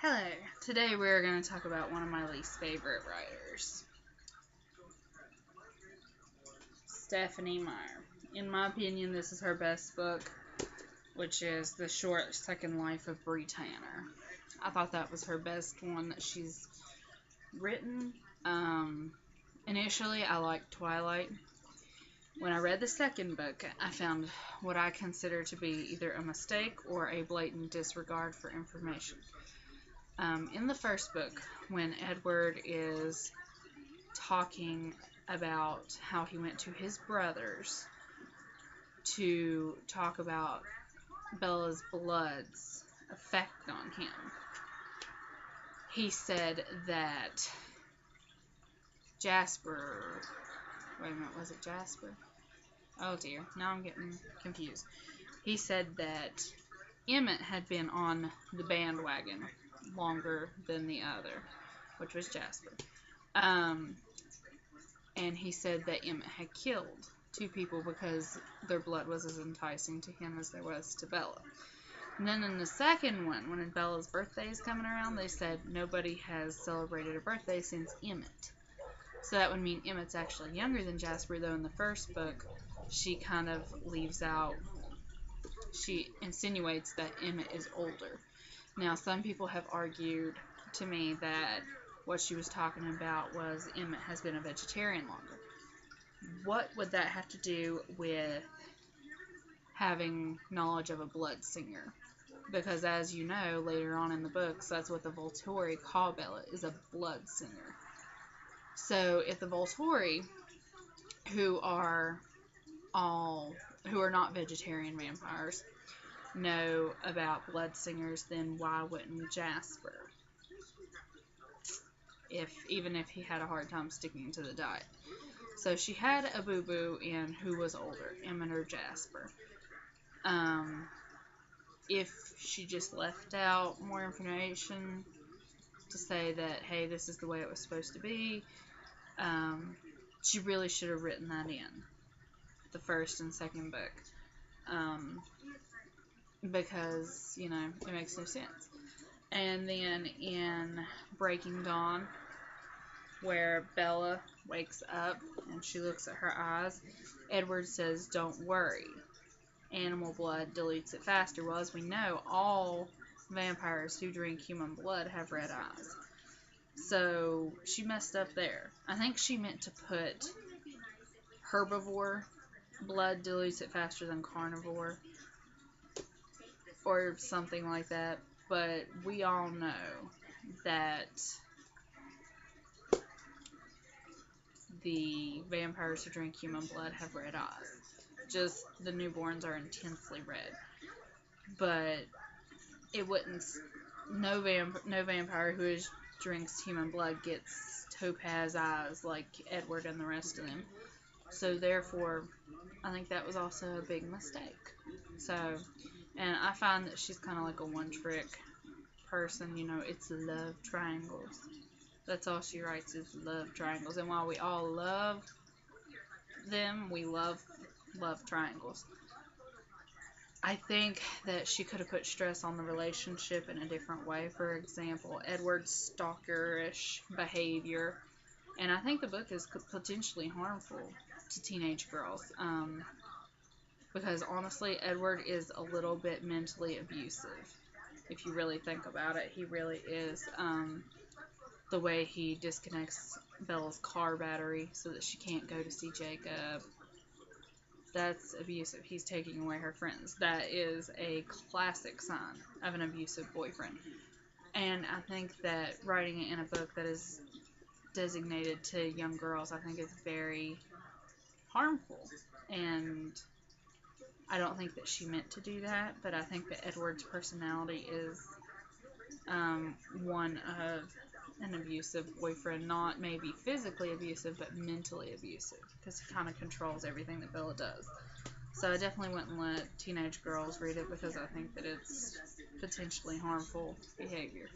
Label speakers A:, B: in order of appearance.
A: Hello. Today we're going to talk about one of my least favorite writers, Stephanie Meyer. In my opinion, this is her best book, which is The Short Second Life of Bree Tanner. I thought that was her best one that she's written. Initially, I liked Twilight. When I read the second book, I found what I consider to be either a mistake or a blatant disregard for information. In the first book, when Edward is talking about how he went to his brother's to talk about Bella's blood's effect on him, he said that Jasper. Wait a minute, was it Jasper? Oh dear, now I'm getting confused. He said that Emmett had been on the bandwagon longer than the other, which was Jasper. And he said that Emmett had killed two people because their blood was as enticing to him as there was to Bella. And then in the second one, when Bella's birthday is coming around, they said nobody has celebrated a birthday since Emmett. So that would mean Emmett's actually younger than Jasper, though in the first book, she kind of leaves out, she insinuates that Emmett is older. Now, some people have argued to me that what she was talking about was Emmett has been a vegetarian longer. What would that have to do with having knowledge of a blood singer? Because as you know, later on in the books, that's what the Volturi call Bella, is a blood singer. So if the Volturi, who are not vegetarian vampires, know about blood singers, then why wouldn't Jasper? Even if he had a hard time sticking to the diet. So she had a boo-boo in who was older, Emmett or Jasper. If she just left out more information to say that, hey, this is the way it was supposed to be, she really should have written that in the first and second book. Because, it makes no sense. And then in Breaking Dawn, where Bella wakes up and she looks at her eyes, Edward says, "Don't worry, animal blood dilutes it faster." Well, as we know, all vampires who drink human blood have red eyes. So she messed up there. I think she meant to put herbivore blood dilutes it faster than carnivore, or something like that. But we all know that the vampires who drink human blood have red eyes. Just the newborns are intensely red. But it wouldn't. No vampire who drinks human blood gets topaz eyes like Edward and the rest of them. So therefore, I think that was also a big mistake. So, and I find that she's kind of like a one-trick person. It's love triangles. That's all she writes is love triangles. And while we all love them, we love triangles. I think that she could have put stress on the relationship in a different way. For example, Edward's stalkerish behavior. And I think the book is potentially harmful to teenage girls. Because honestly, Edward is a little bit mentally abusive. If you really think about it, he really is. The way he disconnects Bella's car battery so that she can't go to see Jacob, that's abusive. He's taking away her friends. That is a classic sign of an abusive boyfriend. And I think that writing it in a book that is designated to young girls, I think is very harmful. And I don't think that she meant to do that, but I think that Edward's personality is one of an abusive boyfriend, not maybe physically abusive, but mentally abusive, because he kind of controls everything that Bella does. So I definitely wouldn't let teenage girls read it, because I think that it's potentially harmful behavior.